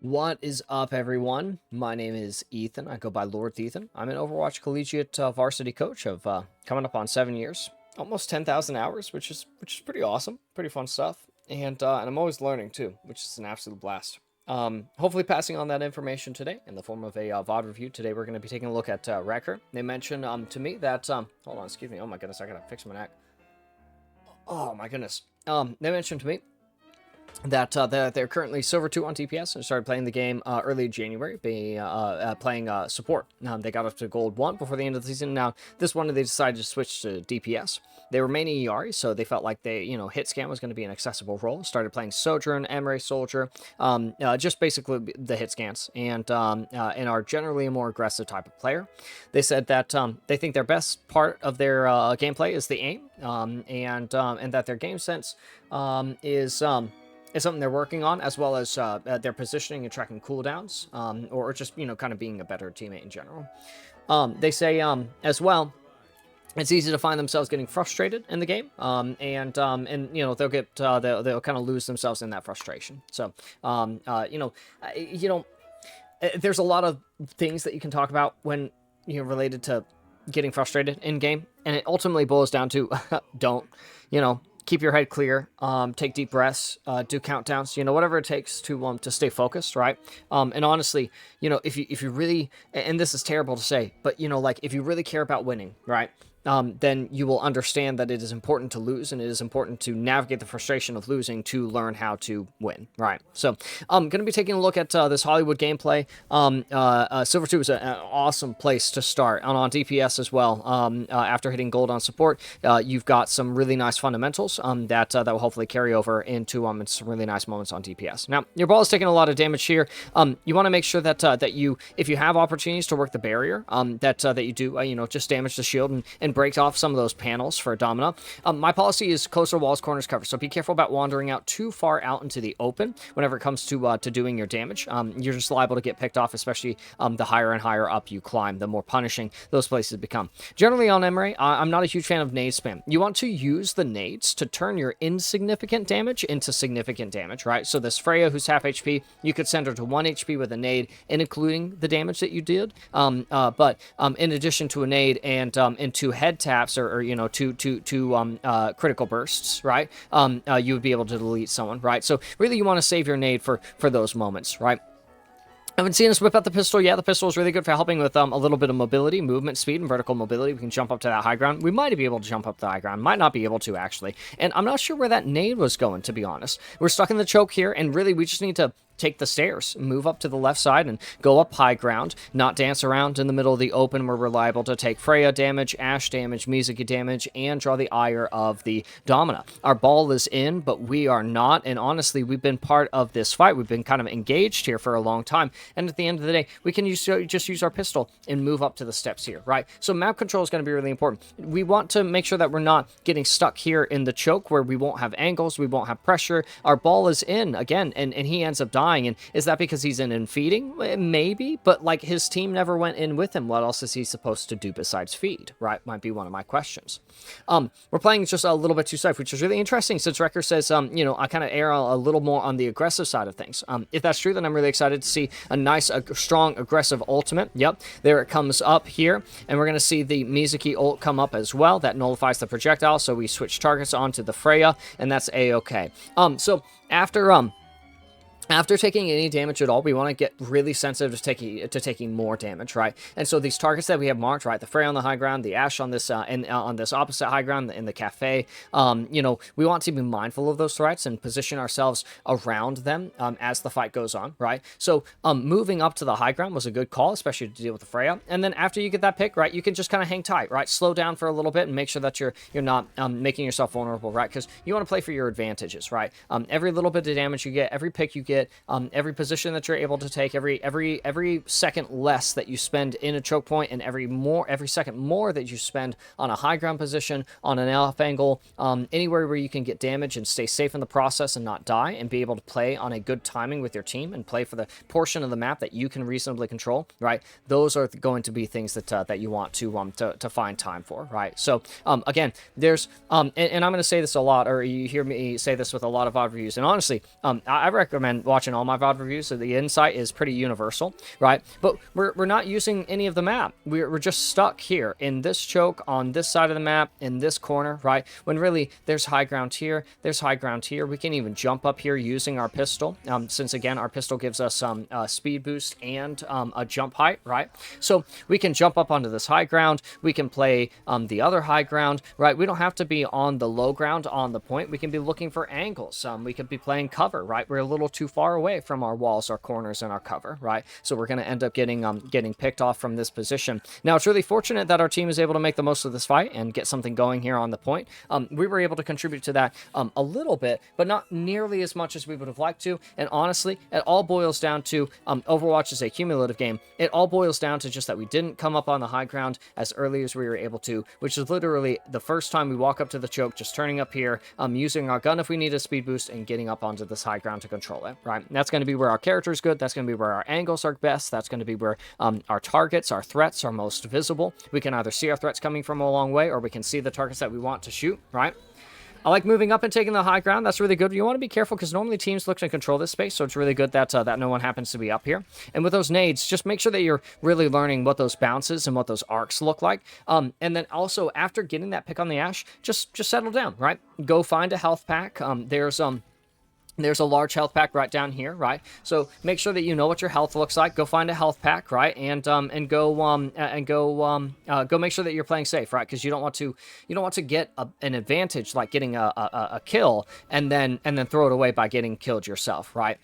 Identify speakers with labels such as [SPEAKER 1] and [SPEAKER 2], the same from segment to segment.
[SPEAKER 1] What is up, everyone? My name is Ethan. I go by Lord Ethan. I'm an Overwatch collegiate varsity coach of coming up on 7 years, almost 10,000 hours, which is pretty awesome, pretty fun stuff. And I'm always learning too, which is an absolute blast. Hopefully, passing on that information today in the form of a VOD review. Today, we're going to be taking a look at Recker. They mentioned to me that hold on, excuse me. Oh my goodness, I gotta fix my neck. Oh my goodness. They mentioned to me that they're currently Silver 2 on TPS and started playing the game early January, playing support. They got up to Gold 1 before the end of the season. Now, this one, they decided to switch to DPS. They were mainly ERI, so they felt like hit scan was going to be an accessible role. Started playing Sojourn, Emery, Soldier, just basically the hit scans, and are generally a more aggressive type of player. They said that they think their best part of their gameplay is the aim, and that their game sense is something they're working on, as well as their positioning and tracking cooldowns, or just, kind of being a better teammate in general. They say, as well, it's easy to find themselves getting frustrated in the game, and they'll get they'll kind of lose themselves in that frustration. So, there's a lot of things that you can talk about when related to getting frustrated in game, and it ultimately boils down to don't keep your head clear, take deep breaths, do countdowns, whatever it takes to stay focused, right? And honestly, if you really, and this is terrible to say, but if you really care about winning, right? Then you will understand that it is important to lose, and it is important to navigate the frustration of losing to learn how to win, right? So I'm going to be taking a look at this Hollywood gameplay. Silver 2 is an awesome place to start, and on DPS as well. After hitting gold on support, you've got some really nice fundamentals that will hopefully carry over into some really nice moments on DPS. Now, your ball is taking a lot of damage here. You want to make sure that you, if you have opportunities to work the barrier, that you do, just damage the shield and break off some of those panels for Domina. My policy is closer walls, corners, cover, so be careful about wandering out too far out into the open whenever it comes to doing your damage. You're just liable to get picked off, especially the higher and higher up you climb, the more punishing those places become. Generally on Emery, I'm not a huge fan of nade spam. You want to use the nades to turn your insignificant damage into significant damage, right? So this Freya, who's half HP, you could send her to 1 HP with a nade, and including the damage that you did. But in addition to a nade and into head taps or two critical bursts, right? You would be able to delete someone, right? So really, you want to save your nade for those moments, right? I haven't seen us whip out the pistol yet. The pistol is really good for helping with a little bit of mobility, movement speed, and vertical mobility. We can jump up to that high ground. We might be able to jump up the high ground. Might not be able to, actually. And I'm not sure where that nade was going, to be honest. We're stuck in the choke here, and really, we just need to take the stairs, move up to the left side, and go up high ground, not dance around in the middle of the open where we're liable to take Freya damage, Ashe damage, Mizuki damage, and draw the ire of the Domina. Our ball is in, but we are not, and honestly, we've been part of this fight. We've been kind of engaged here for a long time, and at the end of the day, we can just use our pistol and move up to the steps here, right? So map control is going to be really important. We want to make sure that we're not getting stuck here in the choke where we won't have angles, we won't have pressure. Our ball is in, again, and he ends up dying. And is that because he's in and feeding? Maybe, but like his team never went in with him. What else is he supposed to do besides feed, right? Might be one of my questions. We're playing just a little bit too safe, which is really interesting since Recker says, I kind of err a little more on the aggressive side of things. If that's true, then I'm really excited to see a nice, strong, aggressive ultimate. Yep, there it comes up here, and we're going to see the Mizuki ult come up as well. That nullifies the projectile, so we switch targets onto the Freya, and that's A-okay. So after taking any damage at all, we want to get really sensitive to taking more damage, right? And so these targets that we have marked, right, the Freya on the high ground, the Ashe on this on this opposite high ground in the cafe, we want to be mindful of those threats and position ourselves around them as the fight goes on, right? So moving up to the high ground was a good call, especially to deal with the Freya. And then after you get that pick, right, you can just kind of hang tight, right? Slow down for a little bit and make sure that you're not making yourself vulnerable, right? Because you want to play for your advantages, right? Every little bit of damage you get, every pick you get, every position that you're able to take, every second less that you spend in a choke point, and every second more that you spend on a high ground position, on an off angle, anywhere where you can get damage and stay safe in the process and not die, and be able to play on a good timing with your team and play for the portion of the map that you can reasonably control, right? Those are going to be things that you want to find time for, right? So again, there's and I'm going to say this a lot, or you hear me say this with a lot of odd reviews, and honestly, I recommend watching all my VOD reviews, so the insight is pretty universal, right? But we're not using any of the map. We're just stuck here in this choke on this side of the map, in this corner, right? When really there's high ground here, there's high ground here. We can even jump up here using our pistol, since again, our pistol gives us some speed boost and a jump height, right? So we can jump up onto this high ground. We can play the other high ground, right? We don't have to be on the low ground on the point. We can be looking for angles. We could be playing cover, right? We're a little too far away from our walls, our corners, and our cover, right? So we're going to end up getting picked off from this position. Now, it's really fortunate that our team is able to make the most of this fight and get something going here on the point. We were able to contribute to that a little bit, but not nearly as much as we would have liked to. And honestly, it all boils down to Overwatch is a cumulative game. It all boils down to just that we didn't come up on the high ground as early as we were able to, which is literally the first time we walk up to the choke, just turning up here, using our gun if we need a speed boost, and getting up onto this high ground to control it, right? And that's going to be where our character is good. That's going to be where our angles are best. That's going to be where our targets, our threats are most visible. We can either see our threats coming from a long way, or we can see the targets that we want to shoot, right? I like moving up and taking the high ground. That's really good. You want to be careful because normally teams look to control this space, so it's really good that that no one happens to be up here. And with those nades, just make sure that you're really learning what those bounces and what those arcs look like. And then also, after getting that pick on the Ash, just settle down, right? Go find a health pack. There's a large health pack right down here, right? So make sure that you know what your health looks like. Go find a health pack, right? And go make sure that you're playing safe, right? Because you don't want to get an advantage like getting a kill and then throw it away by getting killed yourself, right?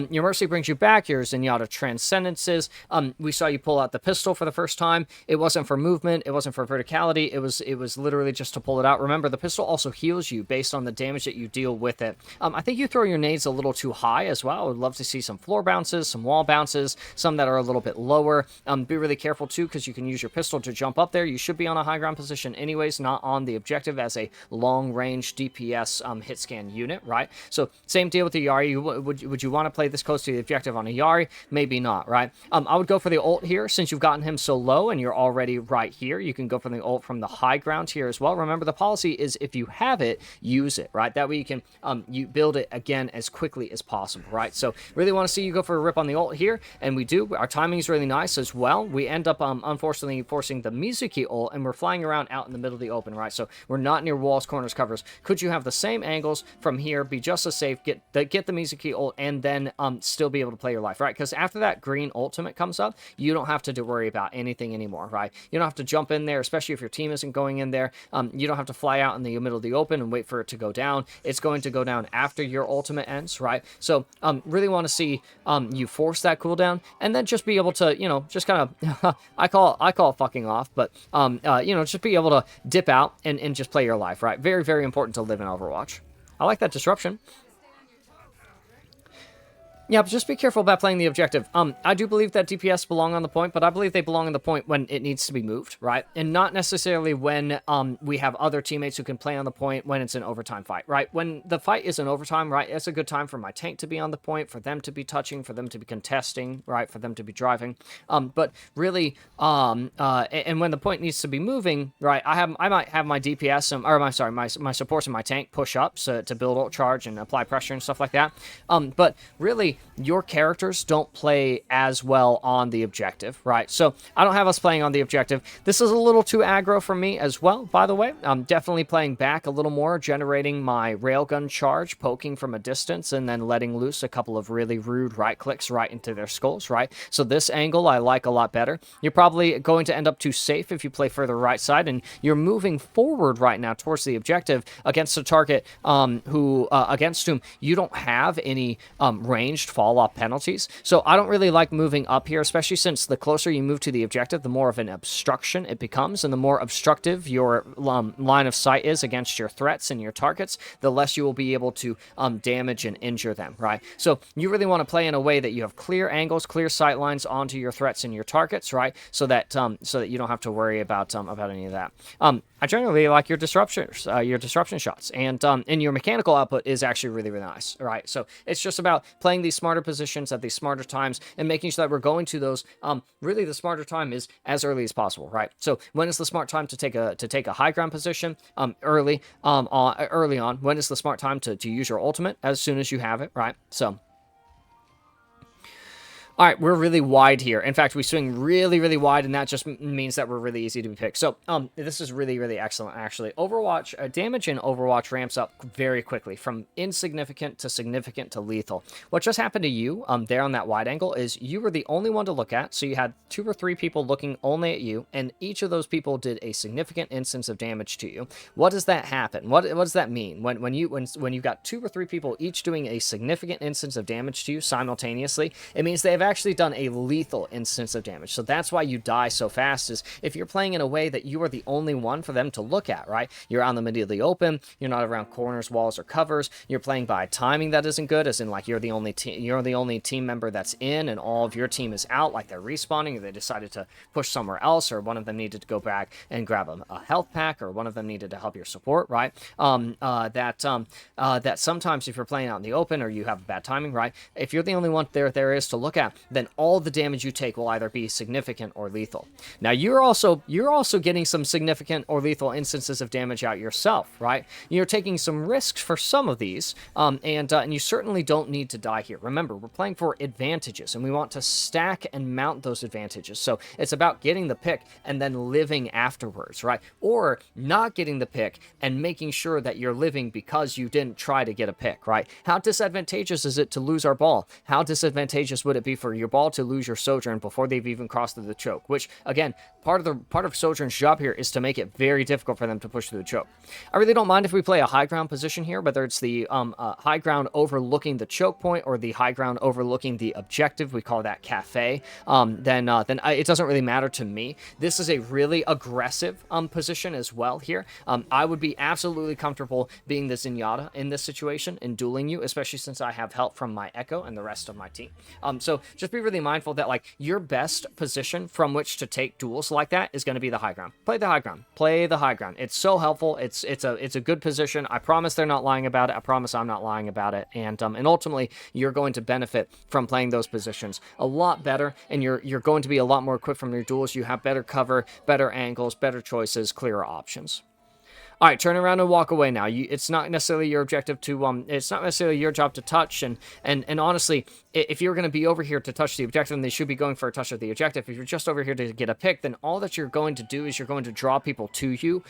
[SPEAKER 1] Your mercy brings you back. Your Zenyatta transcendences. We saw you pull out the pistol for the first time. It wasn't for movement. It wasn't for verticality. It was literally just to pull it out. Remember, the pistol also heals you based on the damage that you deal with it. I think you throw your nades a little too high as well. I would love to see some floor bounces, some wall bounces, some that are a little bit lower. Be really careful too, because you can use your pistol to jump up there. You should be on a high ground position anyways, not on the objective as a long range DPS hit scan unit, right? So same deal with the Yari. Would you want to play this close to the objective on a Yari? Maybe not, right? I would go for the ult here since you've gotten him so low and you're already right here. You can go for the ult from the high ground here as well. Remember, the policy is if you have it, use it, right? That way you can you build it again as quickly as possible, right? So really want to see you go for a rip on the ult here, and we do. Our timing is really nice as well. We end up unfortunately forcing the Mizuki ult, and we're flying around out in the middle of the open, right? So we're not near walls, corners, covers. Could you have the same angles from here, be just as safe, get the Mizuki ult, and then still be able to play your life, right? Because after that green ultimate comes up, you don't have to worry about anything anymore, right? You don't have to jump in there, especially if your team isn't going in there. You don't have to fly out in the middle of the open and wait for it to go down. It's going to go down after your ultimate ends, right? So really want to see you force that cooldown, and then just be able to, just kind of, I call it fucking off, but just be able to dip out and just play your life, right? Very, very important to live in Overwatch. I like that disruption. Yeah, but just be careful about playing the objective. I do believe that DPS belong on the point, but I believe they belong on the point when it needs to be moved, right? And not necessarily when we have other teammates who can play on the point when it's an overtime fight, right? When the fight is an overtime, right, it's a good time for my tank to be on the point, for them to be touching, for them to be contesting, right, for them to be driving. But really, and when the point needs to be moving, right, I might have my DPS, my supports and my tank push up so to build ult charge and apply pressure and stuff like that. But really, your characters don't play as well on the objective, right? So I don't have us playing on the objective. This is a little too aggro for me as well, by the way. I'm definitely playing back a little more, generating my railgun charge, poking from a distance, and then letting loose a couple of really rude right clicks right into their skulls, right? So this angle I like a lot better. You're probably going to end up too safe if you play further right side, and you're moving forward right now towards the objective against a target against whom you don't have any ranged fall-off penalties. So I don't really like moving up here, especially since the closer you move to the objective, the more of an obstruction it becomes, and the more obstructive your line of sight is against your threats and your targets, the less you will be able to damage and injure them, right? So you really want to play in a way that you have clear angles, clear sight lines onto your threats and your targets, right? So that you don't have to worry about any of that. I generally like your disruption shots, and your mechanical output is actually really, really nice, right? So it's just about playing these smarter positions at these smarter times and making sure that we're going to those. Really, the smarter time is as early as possible, right? So when is the smart time to take a high ground position? Early on. When is the smart time to use your ultimate? As soon as you have it, right? So All right, we're really wide here. In fact, we swing really, really wide, and that just means that we're really easy to be picked. So, this is really, really excellent, actually. Overwatch, damage in Overwatch ramps up very quickly, from insignificant to significant to lethal. What just happened to you, there on that wide angle, is you were the only one to look at, so you had 2 or 3 people looking only at you, and each of those people did a significant instance of damage to you. What does that happen? What does that mean? When you've got 2 or 3 people each doing a significant instance of damage to you simultaneously, it means they have actually done a lethal instance of damage. So that's why you die so fast, is if you're playing in a way that you are the only one for them to look at, right? You're on them immediately open, you're not around corners, walls, or covers, you're playing by timing that isn't good, as in like you're the only team member that's in and all of your team is out, like they're respawning or they decided to push somewhere else, or one of them needed to go back and grab a health pack, or one of them needed to help your support, right? That sometimes if you're playing out in the open or you have bad timing, right? If you're the only one there is to look at, then all the damage you take will either be significant or lethal. Now you're also getting some significant or lethal instances of damage out yourself, right? You're taking some risks for some of these, and you certainly don't need to die here. Remember, we're playing for advantages, and we want to stack and mount those advantages. So it's about getting the pick and then living afterwards, right? Or not getting the pick and making sure that you're living because you didn't try to get a pick, right? How disadvantageous is it to lose our ball? How disadvantageous would it be for your ball to lose your Sojourn before they've even crossed through the choke? Which, again, part of Sojourn's job here is to make it very difficult for them to push through the choke. I really don't mind if we play a high ground position here, whether it's the high ground overlooking the choke point or the high ground overlooking the objective. We call that cafe. Then it doesn't really matter to me. This is a really aggressive position as well here. I would be absolutely comfortable being the Zenyatta in this situation and dueling you, especially since I have help from my Echo and the rest of my team. So just be really mindful that like your best position from which to take duels like that is going to be the high ground. Play the high ground. Play the high ground. It's so helpful. It's a good position. I promise they're not lying about it. I promise I'm not lying about it. And ultimately you're going to benefit from playing those positions a lot better, and you're going to be a lot more equipped from your duels. You have better cover, better angles, better choices, clearer options. All right, turn around and walk away now. It's not necessarily your objective to, it's not necessarily your job to touch, and honestly, if you're going to be over here to touch the objective, then they should be going for a touch of the objective. If you're just over here to get a pick, then all that you're going to do is you're going to draw people to you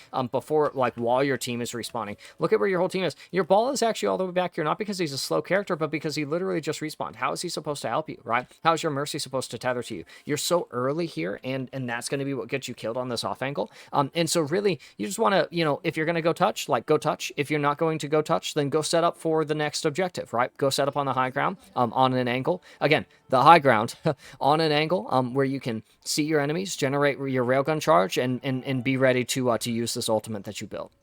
[SPEAKER 1] while your team is respawning. Look at where your whole team is. Your ball is actually all the way back here, not because he's a slow character, but because he literally just respawned. How is he supposed to help you, right? How is your Mercy supposed to tether to you? You're so early here, and that's going to be what gets you killed on this off angle. And so really, you just want to, if you're going to go touch, go touch. If you're not going to go touch, then go set up for the next objective, right? Go set up on the high ground, on an angle. Again, the high ground on an angle where you can see your enemies, generate your railgun charge, and be ready to use this ultimate that you built.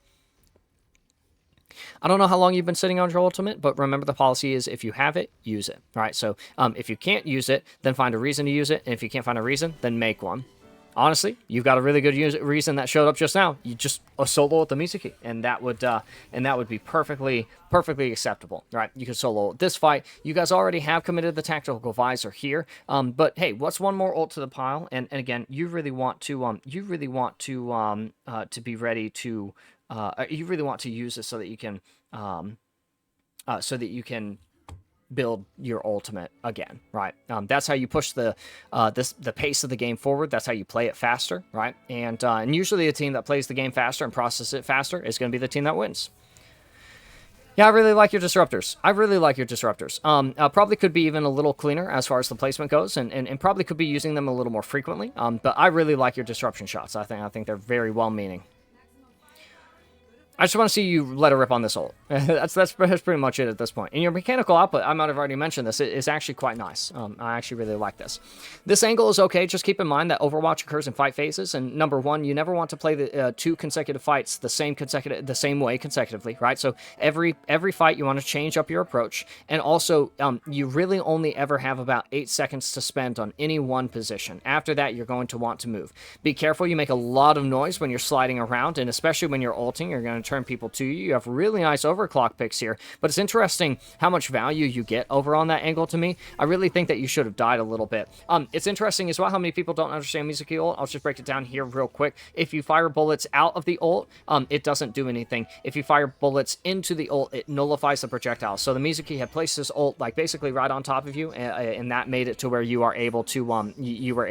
[SPEAKER 1] I don't know how long you've been sitting on your ultimate, but remember the policy is if you have it, use it. All right, so if you can't use it, then find a reason to use it, and if you can't find a reason, then make one. Honestly, you've got a really good reason that showed up just now. You just solo with the Mizuki, and that would be perfectly acceptable, right? You could solo this fight. You guys already have committed the tactical visor here, but hey, what's one more ult to the pile? And again, you really want to be ready to you really want to use this so that you can build your ultimate again, right? That's how you push the pace of the game forward. That's how you play it faster, right? And usually the team that plays the game faster and processes it faster is going to be the team that wins. Yeah, I really like your disruptors. Probably could be even a little cleaner as far as the placement goes, and probably could be using them a little more frequently. But I really like your disruption shots. I think they're very well-meaning. I just want to see you let it rip on this ult. That's pretty much it at this point. And your mechanical output, I might have already mentioned this, is actually quite nice. I actually really like this. This angle is okay. Just keep in mind that Overwatch occurs in fight phases. And number one, you never want to play the 2 consecutive fights the same way consecutively, right? So every fight you want to change up your approach. And also, you really only ever have about 8 seconds to spend on any one position. After that, you're going to want to move. Be careful. You make a lot of noise when you're sliding around, and especially when you're ulting, you're going to turn people to you. You have really nice overclock picks here, but it's interesting how much value you get over on that angle to me. I really think that you should have died a little bit. It's interesting as well how many people don't understand music ult. I'll just break it down here real quick. If you fire bullets out of the ult, it doesn't do anything. If you fire bullets into the ult, it nullifies the projectile. So the Mizuki had placed his ult like basically right on top of you, and that made it to where you are able to you were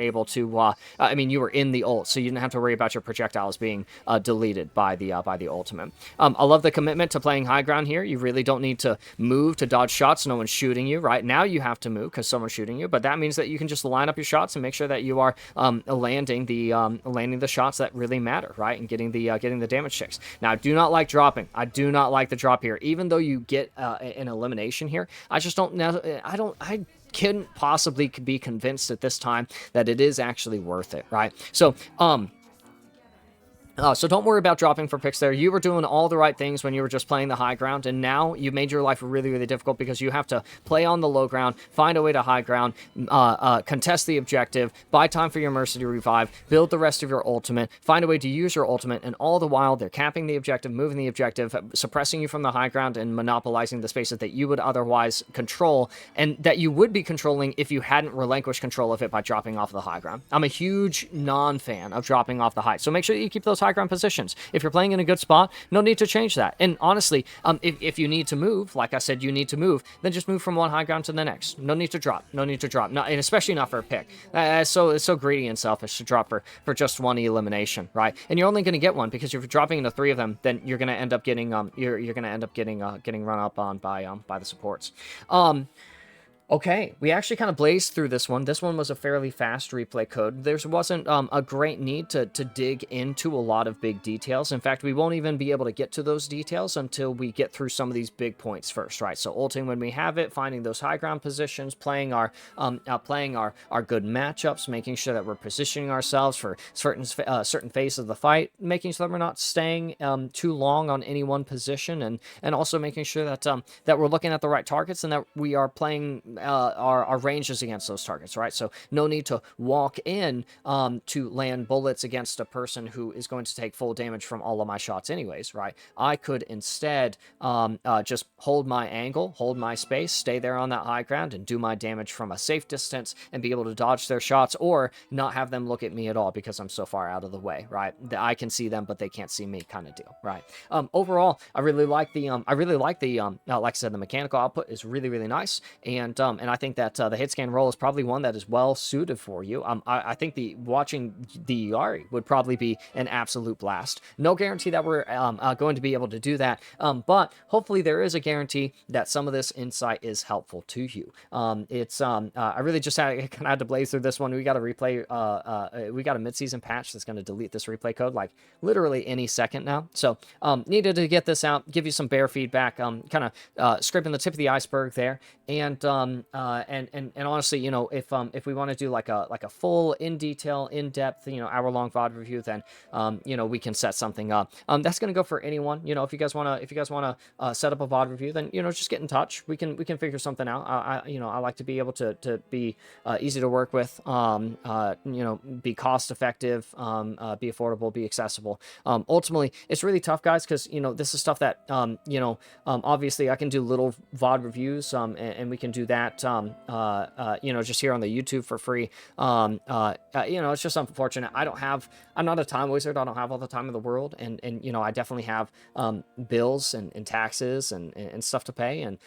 [SPEAKER 1] in the ult, so you didn't have to worry about your projectiles being deleted by the ultimate. I love the commitment to playing high ground here. You really don't need to move to dodge shots. No one's shooting you right now. You have to move because someone's shooting you, but that means that you can just line up your shots and make sure that you are landing the shots that really matter, right, and getting the damage checks. Now, I do not like dropping. I do not like the drop here, even though you get an elimination here. I just don't know. I couldn't possibly be convinced at this time that it is actually worth it, right? So don't worry about dropping for picks there. You were doing all the right things when you were just playing the high ground, and now you made your life really, really difficult because you have to play on the low ground, find a way to high ground, contest the objective, buy time for your Mercy to revive, build the rest of your ultimate, find a way to use your ultimate, and all the while they're capping the objective, moving the objective, suppressing you from the high ground, and monopolizing the spaces that you would otherwise control, and that you would be controlling if you hadn't relinquished control of it by dropping off the high ground. I'm a huge non-fan of dropping off the high, so make sure that you keep those high ground positions. If you're playing in a good spot, no need to change that. And honestly, if you need to move, like I said, you need to move, then just move from one high ground to the next. No need to drop. No need to drop. Not, and especially not for a pick. It's so greedy and selfish to drop for just one elimination, right? And you're only going to get one because if you're dropping into 3 of them, then you're going to end up getting getting run up on by the supports. Okay, we actually kind of blazed through this one. This one was a fairly fast replay code. There wasn't a great need to dig into a lot of big details. In fact, we won't even be able to get to those details until we get through some of these big points first, right? So ulting when we have it, finding those high ground positions, playing our good matchups, making sure that we're positioning ourselves for certain phase of the fight, making sure that we're not staying too long on any one position, and also making sure that that we're looking at the right targets and that we are playing our ranges against those targets, right? So no need to walk in to land bullets against a person who is going to take full damage from all of my shots anyways, right? I could instead just hold my angle, hold my space, stay there on that high ground, and do my damage from a safe distance and be able to dodge their shots or not have them look at me at all because I'm so far out of the way, right? That I can see them, but they can't see me kind of deal, right? Overall, I really like the, like I said, the mechanical output is really, really nice, and I think that the hit scan roll is probably one that is well suited for you. I think watching the Yari would probably be an absolute blast. No guarantee that we're going to be able to do that, but hopefully there is a guarantee that some of this insight is helpful to you. I really just kind of had to blaze through this one. We got a replay, we got a mid-season patch that's going to delete this replay code like literally any second now. So needed to get this out, give you some bear feedback, kind of scraping the tip of the iceberg there, and honestly, you know, if we want to do like a full in detail, in depth, you know, hour-long VOD review, then you know, we can set something up. That's gonna go for anyone. You know, if you guys wanna set up a VOD review, then you know, just get in touch. We can figure something out. I like to be able to be easy to work with. You know, be cost effective, be affordable, be accessible. Ultimately, it's really tough, guys, because you know, this is stuff that you know, obviously I can do little VOD reviews, and we can do that. You know, just here on the YouTube for free. You know, it's just unfortunate. I'm not a time wizard. I don't have all the time in the world, and you know, I definitely have bills and taxes and stuff to pay, and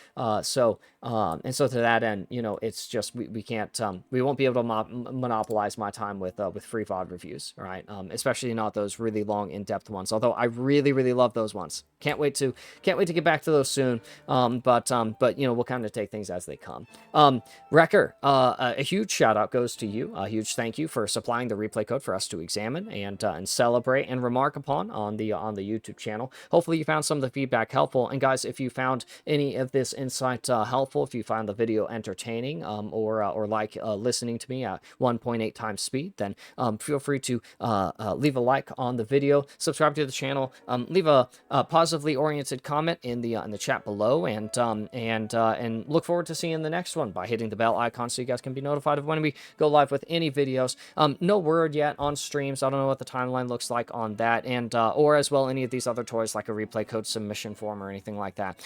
[SPEAKER 1] so to that end, you know, it's just we can't we won't be able to monopolize my time with free VOD reviews, right? Especially not those really long, in-depth ones. Although I really, really love those ones. Can't wait to get back to those soon. But you know, we'll kind of take things as they come. Recker, a huge shout out goes to you. A huge thank you for supplying the replay code for us to examine and celebrate and remark upon on the YouTube channel. Hopefully you found some of the feedback helpful. And guys, if you found any of this insight helpful, if you found the video entertaining, or like listening to me at 1.8 times speed, then feel free to leave a like on the video, subscribe to the channel, leave a positively oriented comment in the chat below, and look forward to seeing the next next one by hitting the bell icon so you guys can be notified of when we go live with any videos. No word yet on streams. I don't know what the timeline looks like on that, and or as well any of these other toys like a replay code submission form or anything like that.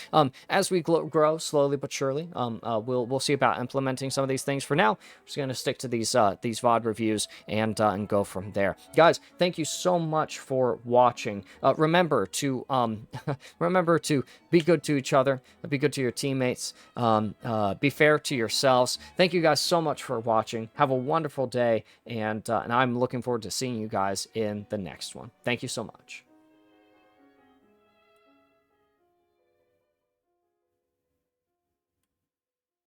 [SPEAKER 1] As we grow slowly but surely, we'll see about implementing some of these things. For now, we're just going to stick to these VOD reviews and go from there. Guys, thank you so much for watching. Remember to remember to be good to each other, be good to your teammates, be fair to yourselves. Thank you guys so much for watching. Have a wonderful day, and I'm looking forward to seeing you guys in the next one. Thank you so much.